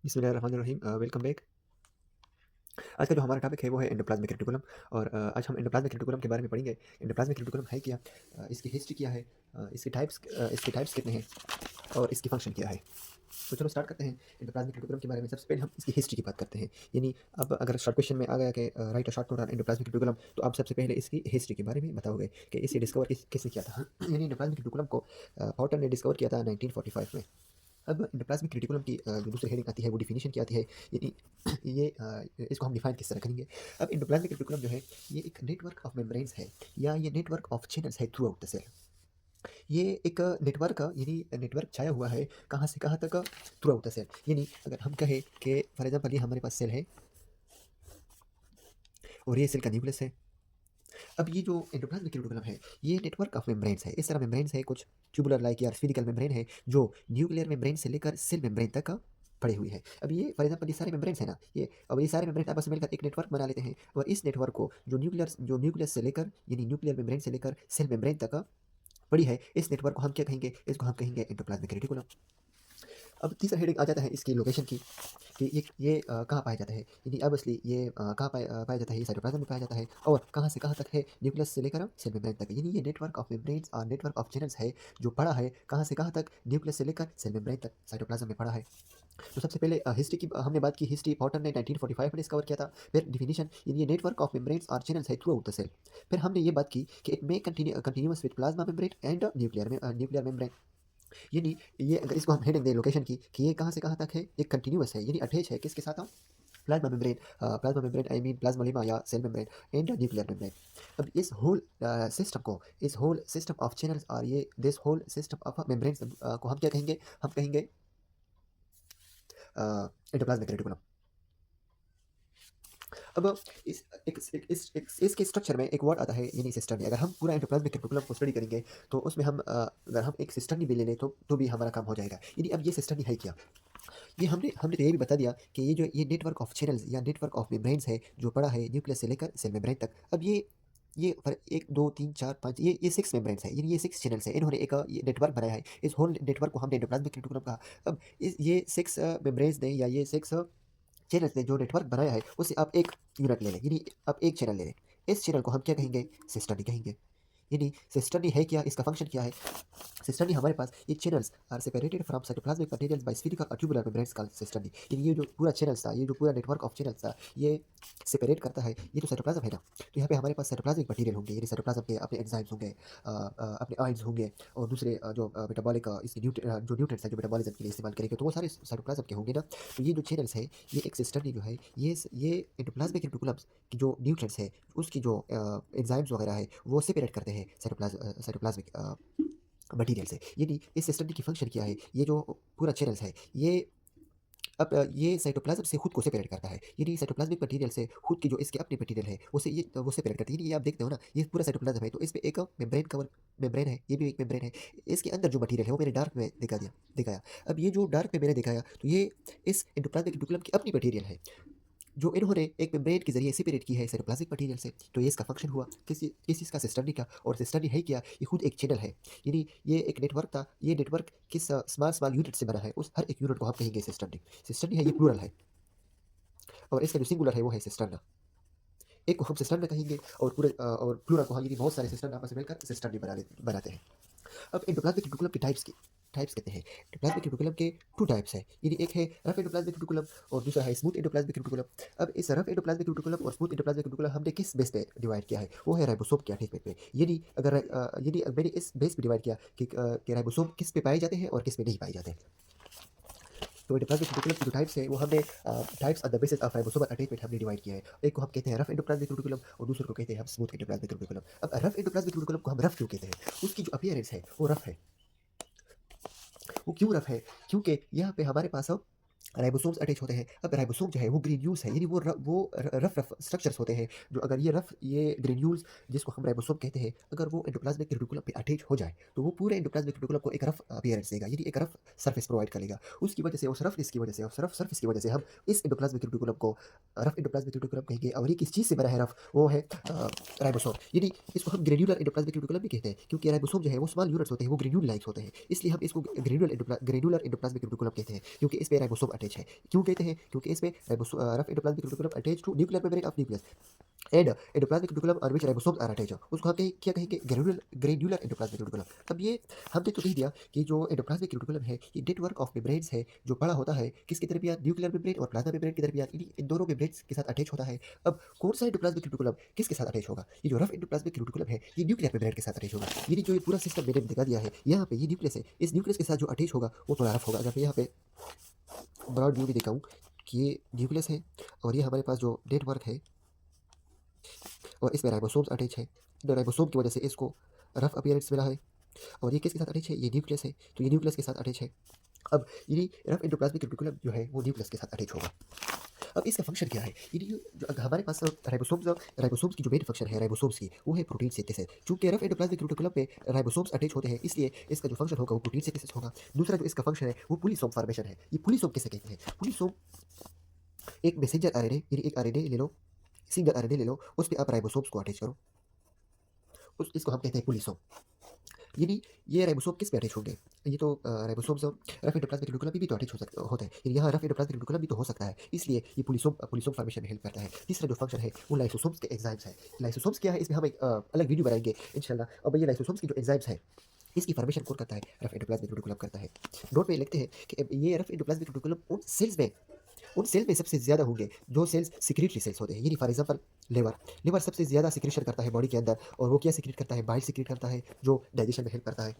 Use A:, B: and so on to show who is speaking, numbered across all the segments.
A: बिस्मिल्लाहिर्रहमानिर्रहीम। Welcome back. आज का जो हमारा टॉपिक है वो है एंडोप्लाज्मिक रेटिकुलम। और आज हम एंडोप्लाज्मिक रेटिकुलम के बारे में पढ़ेंगे। एंडोप्लाज्मिक रेटिकुलम है क्या, इसकी हिस्ट्री क्या है, इसके टाइप्स कितने हैं और इसकी फंक्शन क्या है। तो चलो स्टार्ट करते हैं एंडोप्लाज्मिक रेटिकुलम के बारे में। सबसे पहले हम इसकी हिस्ट्री की बात करते हैं। यानी अब अगर शॉर्ट क्वेश्चन में आ गया कि right a short note on endoplasmic reticulum, तो आप सबसे पहले इसकी हिस्ट्री के बारे में बताओगे कि इसे डिस्कवर किसने किया था। यानी एंडोप्लाज्मिक रेटिकुलम को हॉटन ने डिस्कवर किया था 1945 में। अब एंडोप्लाज्मिक रेटिकुलम की जो दूसरी हेडिंग आती है वो डिफिनीशन की आती है। यानी इसको हम डिफाइन किस तरह करेंगे। अब एंडोप्लाज्मिक रेटिकुलम जो है ये एक नेटवर्क ऑफ मेम्ब्रेन्स है या ये नेटवर्क ऑफ चैनल्स है थ्रू आउट द सेल। ये एक नेटवर्क यानी नेटवर्क छाया हुआ है कहाँ से कहाँ तक, थ्रू आउट द सेल। यानी अगर हम कहें कि फॉर एग्जाम्पल ये हमारे पास सेल है और ये सेल का न्यूक्लियस है। अब ये जो एंडोप्लाज्मिक रेटिकुलम है ये नेटवर्क ऑफ मेम्ब्रेन्स है। इस तरह मेम्ब्रेन्स है, कुछ ट्यूबुलर लाइक या स्फीरिकल मेम्ब्रेन है जो न्यूक्लियर मेम्ब्रेन से लेकर सेल मेम्ब्रेन तक पड़ी हुई है। अब ये फॉर एग्जांपल ये सारे मेम्ब्रेन्स है ना, ये सारे मेम्ब्रेन आपस में मिलकर एक नेटवर्क बना लेते हैं और इस नेटवर्क को जो न्यूक्लियस से लेकर यानी न्यूक्लियर मेम्ब्रेन से लेकर सेल मेम्ब्रेन तक पड़ी है, इस नेटवर्क को हम क्या कहेंगे, इसको हम कहेंगे एंडोप्लाज्मिक रेटिकुलम। अब तीसरा हेडिंग आ जाता है इसकी लोकेशन की कि ये कहाँ पाया जाता है। यानी ऑब्वियसली ये कहाँ पाया जाता है, ये साइटोप्लाज्म में पाया जाता है और कहाँ से कहाँ तक है, न्यूक्लियस से लेकर सेल मेम्ब्रेन तक। यानी ये नेटवर्क ऑफ मेम्ब्रेन्स और नेटवर्क ऑफ चैनल्स है जो पड़ा है कहाँ से कहाँ तक, न्यूक्लियस से लेकर सेल मेम्ब्रेन तक साइटोप्लाज्म में पड़ा है। तो सबसे पहले हिस्ट्री की हमने बात की। हिस्ट्री पॉटर ने 1945 में डिस्कवर किया था। फिर डिफिनीशन, यानी ये नेटवर्क ऑफ मेम्ब्रेन्स और चैनल्स है थ्रू आउट द सेल। फिर हमने ये बात की कि it may continuous with plasma membrane and nuclear membrane. यानी ये अगर इसको हम हेडिंग दें लोकेशन की कि ये कहाँ से कहाँ तक है, ये कंटिन्यूअस है यानी अटैच है किसके साथ, plasma membrane I mean plasmalemma या cell membrane and nuclear membrane. अब इस होल सिस्टम ऑफ चैनल्स और ये this whole system of membranes को हम क्या कहेंगे, हम कहेंगे एंडोप्लाज्मिक रेटिकुलम। अब इस एक, एक, इस इसके स्ट्रक्चर में एक वर्ड आता है यानी सिस्टर्नी। अगर हम पूरा एंडोप्लाज्मिक रेटिकुलम को स्टडी करेंगे तो उसमें हम अगर हम एक सिस्टर्नी भी ले लें तो भी हमारा काम हो जाएगा। यानी अब ये सिस्टर्नी है क्या, ये हमने हमने तो ये भी बता दिया कि ये नेटवर्क ऑफ चैनल्स या नेटवर्क ऑफ मेम्ब्रेन्स है जो पड़ा है न्यूक्लियस से लेकर सेल मेम्ब्रेन तक। अब ये पर 1 2 3 4 5 ये 6 मेम्ब्रेन्स है, यानी ये 6 चैनल्स है। इन्होंने एक ये नेटवर्क बनाया है। इस होल नेटवर्क को हमने एंडोप्लाज्मिक रेटिकुलम कहा। अब इस ये 6 मेम्ब्रेन्स ने या ये 6 चैनल्स ने जो नेटवर्क बनाया है उसे आप एक यूनिट ले लें, यानी आप एक चैनल ले लें। इस चैनल को हम क्या कहेंगे, सिस्टर्नी कहेंगे। यानी सिस्टर्नी है क्या, इसका फंक्शन क्या है। सिस्टर्नी हमारे पास ये channels are separated from cytoplasmic materials by spherical और ट्यूबुलर मेम्ब्रेन्स कॉल्ड सिस्टर्नी। यानी ये जो पूरा चैनल्स था, ये जो पूरा नेटवर्क ऑफ चैनल्स था, ये सेपरेट करता है। ये तो साइटोप्लाज्म है ना, तो यहाँ पे हमारे पास साइटोप्लाज्मिक मटेरियल होंगे, यानी साइटोप्लाज्म के अपने एंजाइम्स होंगे, अपने आयंस होंगे और दूसरे जो मेटाबॉलिक इसके जो न्यूट्रिएंट्स हैं जो मेटाबॉलिज्म के लिए इस्तेमाल करेंगे, तो वो सारे साइटोप्लाज्म के होंगे ना। तो ये जो चैनल्स है, ये एक सिस्टर्नी जो है, ये एंडोप्लाज्मिक रेटिकुलम्स की जो न्यूट्रिएंट्स है उसकी जो एंजाइम्स वगैरह है वो सेपरेट करते हैं साइटोप्लाज्मिक मटेरियल से। यानी इस सिस्टम की फंक्शन क्या है, ये जो पूरा चैनल्स है ये अब ये साइटोप्लाज्म से खुद को सेपरेट करता है। यानी साइटोप्लाज्मिक मटेरियल से खुद की जो इसके अपने मटेरियल है उसे वो सेपरेट करती है। यानी ये आप देखते हो ना, ये पूरा साइटोप्लाज्म है तो इसमें एक मेम्ब्रेन है, ये भी एक मेम्ब्रेन है। इसके अंदर जो मटेरियल है वो मैंने डार्क में दिखाया। अब ये जो डार्क में मैंने दिखाया तो ये इस एंडोप्लाज्मिक रेटिकुलम की अपनी मटेरियल है जो इन्होंने एक मेम्ब्रेन के जरिए सेपरेट की है साइटोप्लाज्मिक मटेरियल से। तो ये इसका फंक्शन हुआ किस चीज़ का, सिस्टर्नी का। और सिस्टर्नी है क्या, ये खुद एक चैनल है। यानी ये एक नेटवर्क था, ये नेटवर्क किस स्मॉल स्मॉल यूनिट से बना है, उस हर एक यूनिट को हम कहेंगे सिस्टर्नी। सिस्टर्नी है, ये प्लूरल है और इसका जो सिंगुलर है वो है सिस्टर्ना। एक को हम सिस्टर्ना कहेंगे और और प्लूरल को हम, यानी बहुत सारे सिस्टर्न आपस में मिलकर सिस्टर्नी बनाते हैं। अब एंडोप्लाज्मिक रेटिकुलम के टाइप्स कहते हैं। एंडोप्लाज्मिक रेटिकुलम के 2 टाइप्स हैं, यानी एक है रफ एंडोप्लाज्मिक रेटिकुलम और दूसरा है स्मूथ एंडोप्लाज्मिक रेटिकुलम। अब इस रफ एंडोप्लाज्मिक रेटिकुलम और स्मूथ एंडोप्लाज्मिक रेटिकुलम हमने किस बेस पे डिवाइड किया है, वो है राइबोसोम के अटैचमेंट पे। यानी मैंने इस बेस पे डिवाइड किया कि राइबोसोम किस पे पाए जाते हैं और किस पे नहीं पाए जाते हैं। तो एंडोप्लाज्मिक रेटिकुलम की जो टाइप्स है वो हमने types on the basis of ribosomal attachment हमने डिवाइड किया है। एक को हम कहते हैं रफ एंडोप्लाज्मिक रेटिकुलम और दूसरे को कहते हैं हम स्मूथ एंडोप्लाज्मिक रेटिकुलम। अब रफ एंडोप्लाज्मिक रेटिकुलम को हम रफ क्यों कहते हैं, उसकी जो अपीयरेंस है वो रफ है। वो क्यों रफ है, क्योंकि यहाँ पे हमारे पास राइबोसोम्स अटैच होते हैं। अब राइबोसोम जो है वो ग्रेन्यूल्स है, यानी वो रफ स्ट्रक्चर्स होते हैं जो अगर ये ग्रेन्यूल्स जिसको हम राइबोसोम कहते हैं, अगर वो एंडोप्लाज्मिक रेटिकुलम पे अटैच हो जाए तो वो पूरे एंडोप्लाज्मिक रेटिकुलम को एक रफ अपीयरेंस देगा, यानी एक रफ सरफेस प्रोवाइड करेगा। उसकी वजह से उस रफनेस की वजह से और रफ सरफेस की वजह से हम इस एंडोप्लाज्मिक रेटिकुलम को रफ एंडोप्लाज्मिक रेटिकुलम कहेंगे। और ये किस चीज़ से बना है रफ, वो है राइबोसोम। यानी इसको हम ग्रेन्युलर एंडोप्लाज्मिक रेटिकुलम भी कहते हैं क्योंकि राइबोसोम जो है वो स्मॉल यूनिट्स होते हैं, वो ग्रेन्यूल लाइक्स होते हैं, इसलिए हम इसको ग्रेन्युलर एंडोप्लाज्मिक रेटिकुलम कहते हैं क्योंकि इस पे राइबोसोम अटैच है। क्यों कहते हैं? क्योंकि इसमें rough endoplasmic reticulum attach to nuclear membrane of nucleus and endoplasmic reticulum on which ribosomes are attached, उसको हम क्या कहेंगे? Granular endoplasmic reticulum. अब ये हमने तो कह दिया कि जो एंडोप्लाज्मिक रेटिकुलम है ये नेटवर्क ऑफ मेम्ब्रेन्स है जो बड़ा होता है किसके दरमियान? न्यूक्लियर मेम्ब्रेन और प्लाज्मा मेम्ब्रेन के दरमियान। इन दोनों मेम्ब्रेन्स के साथ अटैच होता है। अब कौन सा एंडोप्लाज्मिक रेटिकुलम किसके साथ अटैच होगा? ये जो रफ एंडोप्लाज्मिक रेटिकुलम है ये न्यूक्लियर मेम्ब्रेन के साथ अटैच होगा। यानी जो ये पूरा सिस्टम मैंने दिखा दिया है यहाँ पे, ये न्यूक्लियस है, इस न्यूक्लियस के साथ जो अटैच होगा वो थोड़ा रफ होगा। अगर मैं यहाँ पे ब्रॉड व्यू भी दिखाऊं कि ये न्यूक्लियस है और ये हमारे पास जो नेटवर्क है और इसमें राइबोसोम्स अटैच है। राइबोसोम की वजह से इसको रफ अपीयरेंस मिला है। और ये किसके साथ अटैच है? ये न्यूक्लियस है, तो ये न्यूक्लियस के साथ अटैच है। अब ये रफ एंडोप्लाज्मिक रेटिकुलम जो है वो न्यूक्लियस के साथ अटैच होगा। अब इसका फंक्शन क्या है? ये जो हमारे पास राइबोसोम्स की जो मेन फंक्शन है राइबोसोम्स की वो है प्रोटीन सिंथेसिस। चूंकि रफ एंडोप्लाज्मिक रेटिकुलम पे राइबोसोम्स अटैच होते हैं इसलिए इसका जो फंक्शन होगा वो प्रोटीन सिंथेसिस होगा। दूसरा जो इसका फंक्शन है वो पुलिसोम फॉर्मेशन है। ये पुलिसोम किसे कहते हैं? पुलिसोम एक मैसेंजर आरएनए, यानी एक आरएनए ले लो, सिंगल आरएनए ले लो, उस पे आप राइबोसोम्स को अटैच करो, उस इसको हम कहते हैं पुलिसोम। यानी ये राइबोसोम किस पे अटैच होंगे? ये तो राइबोसोम्स रफ एंडोप्लाज्मिक रेटिकुलम पे भी तो अटैच हो सकते होते हैं। यानी यहाँ रफ एंडोप्लाज्मिक रेटिकुलम भी तो हो सकता है, इसलिए ये पुलिसोम फॉर्मेशन में हेल्प करता है। तीसरा जो फंक्शन है वो लाइसोसोम्स के एंजाइम्स है। लाइसोसोम्स क्या है? इसमें हम एक अलग वीडियो बनाएंगे इंशाल्लाह। अब ये लाइसोसोम्स की जो एंजाइम्स है इसकी फॉर्मेशन कौन करता है? रफ एंडोप्लाज्मिक रेटिकुलम करता है। नोट में लिखते हैं कि ये रफ एंडोप्लाज्मिक रेटिकुलम उन सेल में सबसे ज़्यादा होंगे जो सेल्स सिक्रीटरी सेल्स होते हैं। यानी फॉर एग्जांपल लिवर, लिवर सबसे ज़्यादा सिक्रीशन करता है बॉडी के अंदर, और वो क्या सिक्रीट करता है? बाइल सिक्रीट करता है जो डाइजेशन में हेल्प करता है।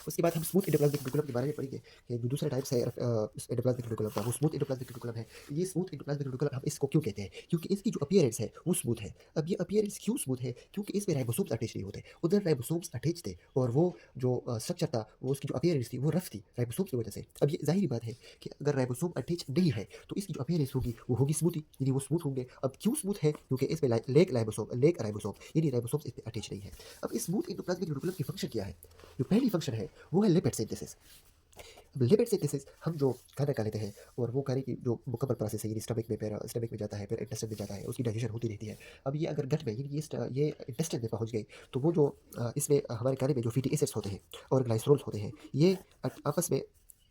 A: उसके बाद हम स्मूथ एंडोप्लाज्मिक रेटिकुलम के बारे में पढ़ेंगे कि जो दूसरा टाइप्स है एंडोप्लाज्मिक रेटिकुलम का वो स्मूथ एंडोप्लाज्मिक रेटिकुलम है। ये स्मूथ एंडोप्लाज्मिक रेटिकुलम हम इसको क्यों कहते हैं? क्योंकि इसकी जो अपीयरेंस है वो स्मूथ है। अब ये अपीयरेंस क्यों स्मूथ है? क्योंकि इसमें राइबोसोम्स अटैच नहीं होते, उधर राइबोसोम्स अटैच थे और वो जो स्ट्रक्चर था, वो उसकी जो अपीयरेंस थी वो रफ थी राइबोसोम्स की वजह से। अब ये जाहिर बात है कि अगर राइबोसोम अटैच नहीं है तो इसकी जो अपीयरेंस होगी वो होगी स्मूथी, यानी वो स्मूथ होंगे। अब क्यों स्मूथ है? क्योंकि इसमें लेक राइबोसोम यानी राइबोसोम्स इस पे अटैच नहीं है। अब इस स्मूथ एंडोप्लाज्मिक रेटिकुलम की फंक्शन क्या है? जो पहली फंक्शन है वो है लिपिड सिंथेसिस। लिपिड सिंथेसिस हम जो खाना खा लेते हैं और वो खाने की जो मुकम्मल प्रोसेस है, यानी स्टमक में जाता है, फिर इंटेस्टाइन में जाता है, उसकी डाइजेशन होती रहती है। अब ये अगर गट में, यानी ये इंटेस्टाइन में पहुंच गई तो वो जो इसमें हमारे खाने में जो फैटी एसिड्स होते हैं और ग्लाइसरोल्स होते हैं ये आपस में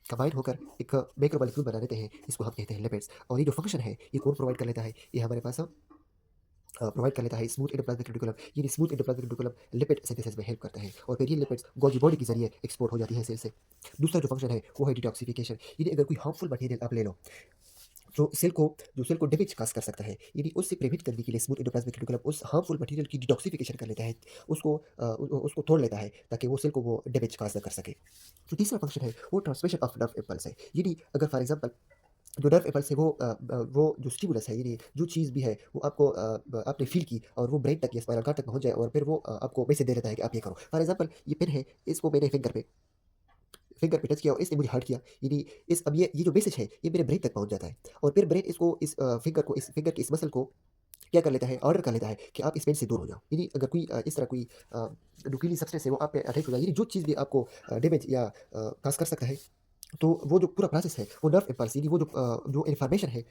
A: कंबाइन होकर एक मैक्रोमोलेक्यूल बना देते हैं, इसको हम कहते हैं लिपिड्स। और ये जो फंक्शन है ये कौन प्रोवाइड कर लेता है? ये हमारे पास प्रोवाइड कर लेता है स्मूथ एंडोप्लाज्मिक रेटिकुलम। ये smooth endoplasmic reticulum lipid synthesis में हेल्प करता है और फिर ये लिपिड्स गोल्गी बॉडी के जरिए एक्सपोर्ट हो जाती है सेल से। दूसरा जो फंक्शन है वो है डिटॉक्सिफिकेशन। यानी अगर कोई हार्मफुल मटेरियल आप ले लो जो सेल को डैमेज काज कर सकता है, यानी उससे प्रिवेंट करने के लिए स्मूथ एंडोप्लाज्मिक रेटिकुलम उस हार्मफुल मटेरियल की डिटॉक्सिफिकेशन कर लेता है, उसको तोड़ लेता है ताकि वो सेल को वो डैमेज काज ना कर सके। जो तीसरा फंक्शन है वो ट्रांसमिशन ऑफ नर्व इम्पल्स है। यानी अगर फॉर एग्जांपल जो नर्व इम्पल्स है वो जो स्टिमुलस है, यानी जो चीज़ भी है वो आपने फील की और वो ब्रेन तक या स्पाइनल कार्ड तक पहुंच जाए और फिर वो आपको मैसेज दे देता है कि आप ये करो। फॉर एग्जांपल ये पेन है, इसको मैंने फिंगर पे टच किया और इसने मुझे हर्ट किया, यानी इस अब ये जो मैसेज है ये मेरे ब्रेन तक पहुंच जाता है और फिर ब्रेन इसको इस फिंगर के इस मसल को क्या कर लेता है? ऑर्डर कर लेता है कि आप इस पेन से दूर हो जाओ। यानी अगर कोई इस तरह कोई नुकीली सब्सटेंस है वो आप पे अटैच हो जाए, यानी जो चीज़ भी आपको डैमेज या काज कर सकता है, तो वो जो पूरा प्रोसेस है वो नर्व इम्पल्स, यानी जो इन्फॉर्मेशन है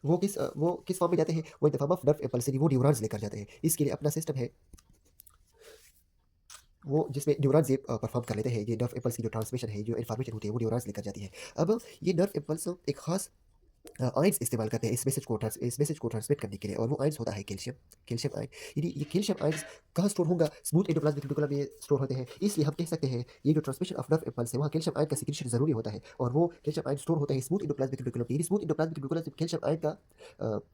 A: वो किस फॉर्म में जाते हैं? वो in the form of nerve impulse, यानी वो न्यूरॉन्स लेकर जाते हैं। इसके लिए अपना सिस्टम है वो जिसमें न्यूरॉन्स ये परफॉर्म कर लेते हैं। ये नर्व इम्पल्स की जो ट्रांसमिशन है, जो इन्फॉर्मेशन होती है वो न्यूरॉन्स लेकर जाती है। अब ये नर्व इम्पल्स एक खास आयन्स इस्तेमाल करते हैं इस मैसेज को ट्रांसमिट करने के लिए, और वो आयन्स होता है कैल्शियम आयन। यानी ये कैल्शियम आयन्स कहाँ स्टोर होगा? स्मूथ एंडोप्लाज्मिक रेटिकुलम में स्टोर होते हैं। इसलिए हम कह सकते हैं ये जो ट्रांसमिशन ऑफ नर्व इम्पल्स है वहाँ कैल्शियम आयन का सिक्रीशन जरूरी होता है और वो कैल्शियम आयन स्टोर होता है स्मूथ एंडोप्लाज्मिक रेटिकुलम में। यानी स्मूथ एंडोप्लाज्मिक रेटिकुलम से कैल्शियम आयन का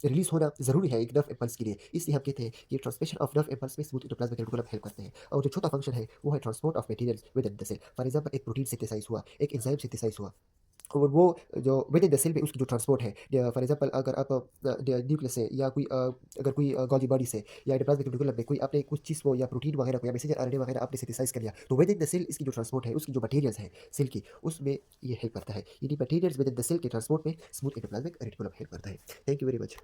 A: रिलीज होना जरूरी है एक नर्व इम्पल्स के लिए, इसलिए हम कहते हैं ये ट्रांसमिशन ऑफ नर्व इम्पल्स में स्मूथ एंडोप्लाज्मिक रेटिकुलम हेल्प करते हैं। और जो चौथा फंक्शन है वो है transport of materials within the cell. For example एक प्रोटीन सिंथेसाइज हुआ, एक एंजाइम सिंथेसाइज हुआ, और वो जो विद इन द सेल में उसकी जो ट्रांसपोर्ट है, फॉर एग्जांपल अगर आप न्यूक्लियस से या कोई अगर कोई गॉल्गी बॉडी से या एंडोप्लाज्मिक रेटिकुलम में कोई आपने कुछ चीज़ को या प्रोटीन वगैरह को या मैसेंजर आरएनए वगैरह आपने सिंथेसाइज कर लिया, तो विद इन द सेल इसकी जो ट्रांसपोर्ट है, उसकी जो मटेरियल्स है सेल की, उसमें ये हेल्प करता है। यानी materials within the cell के ट्रांसपोर्ट में स्मूथ एंडोप्लाज्मिक रेटिकुलम हेल्प करता है। Thank you very much.